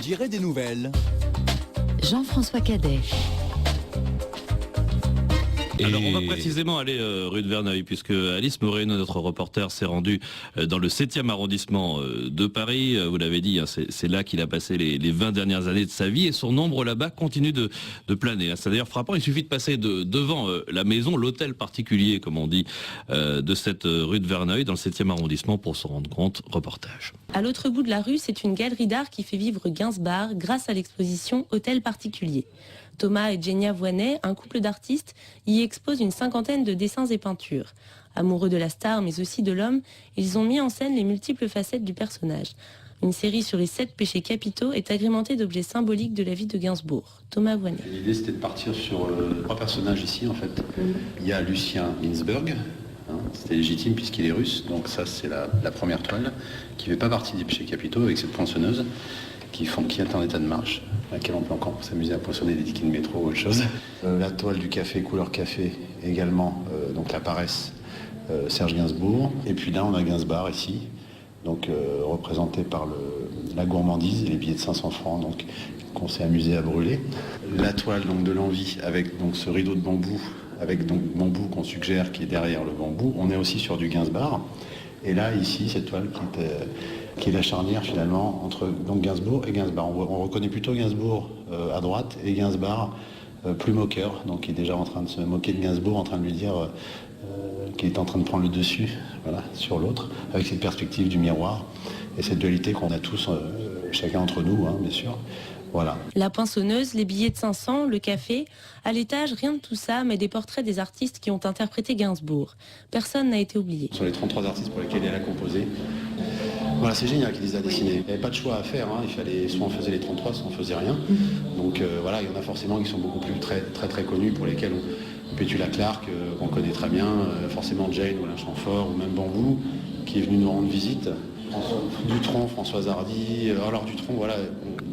dirait des nouvelles. Jean-François Cadet. Alors on va précisément aller rue de Verneuil, puisque Alice Moreno, notre reporter, s'est rendue dans le 7e arrondissement de Paris. Vous l'avez dit, hein, c'est là qu'il a passé les 20 dernières années de sa vie, et son ombre là-bas continue de planer. C'est d'ailleurs frappant, il suffit de passer devant la maison, l'hôtel particulier, comme on dit, de cette rue de Verneuil, dans le 7e arrondissement, pour se rendre compte. Reportage. À l'autre bout de la rue, c'est une galerie d'art qui fait vivre Gainsbourg grâce à l'exposition Hôtel particulier. Thomas et Genia Voinet, un couple d'artistes, y exposent une cinquantaine de dessins et peintures. Amoureux de la star, mais aussi de l'homme, ils ont mis en scène les multiples facettes du personnage. Une série sur les 7 péchés capitaux est agrémentée d'objets symboliques de la vie de Gainsbourg. Thomas Voinet. L'idée, c'était de partir sur 3 personnages ici, en fait. Il y a Lucien Ginsburg, c'était légitime puisqu'il est russe, donc ça, c'est la première toile, qui ne fait pas partie des péchés capitaux, avec cette poinçonneuse qui est en état de marche, à laquelle on peut encore s'amuser à poinçonner des tickets de métro ou autre chose. La toile du café, couleur café, également, donc la paresse, Serge Gainsbourg. Et puis là, on a Gainsbourg ici, donc représenté par la gourmandise et les billets de 500 francs, donc qu'on s'est amusé à brûler. La toile donc de l'envie, avec donc ce rideau de bambou, avec donc bambou qu'on suggère qui est derrière le bambou. On est aussi sur du Gainsbourg. Et là, ici, cette toile qui est la charnière finalement entre donc Gainsbourg et Gainsbourg. On reconnaît plutôt Gainsbourg à droite et Gainsbourg plus moqueur, donc qui est déjà en train de se moquer de Gainsbourg, en train de lui dire qu'il est en train de prendre le dessus, voilà, sur l'autre, avec cette perspective du miroir et cette dualité qu'on a tous, chacun entre nous, hein, bien sûr. Voilà. La poinçonneuse, les billets de 500, le café. À l'étage, rien de tout ça, mais des portraits des artistes qui ont interprété Gainsbourg. Personne n'a été oublié. Sur les 33 artistes pour lesquels elle a composé, voilà, c'est génial qu'il les a dessinés. Il n'y avait pas de choix à faire, hein. Il fallait, soit on faisait les 33, soit on faisait rien. Donc voilà, il y en a forcément qui sont beaucoup plus très connus, pour lesquels Petula Clark, qu'on connaît très bien, forcément Jane ou Chamfort, ou même Bambou, qui est venu nous rendre visite. Dutronc, Françoise Hardy, alors Dutronc, voilà,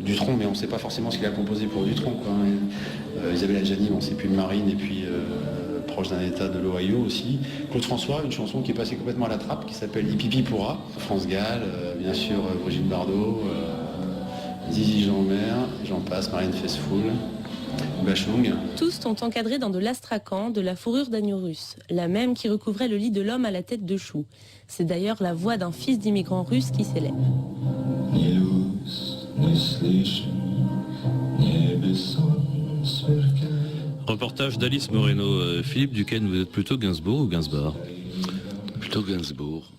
Dutronc, mais on ne sait pas forcément ce qu'il a composé pour Dutronc, quoi. Isabelle Adjani, on ne sait plus, Marine, et puis proche d'un état de l'Ohio aussi. Claude François, une chanson qui est passée complètement à la trappe, qui s'appelle Hippie Pourra. France Gall, bien sûr Brigitte Bardot, Zizi Jean-Mer, j'en passe, Marine Faithfull, Bachung. Tous sont encadrés dans de l'astrakhan, de la fourrure d'agneau russe, la même qui recouvrait le lit de l'homme à la tête de chou. C'est d'ailleurs la voix d'un fils d'immigrant russe qui s'élève. Reportage d'Alice Moreno. Philippe Duquesne, vous êtes plutôt Gainsbourg ou Gainsbourg? Plutôt Gainsbourg.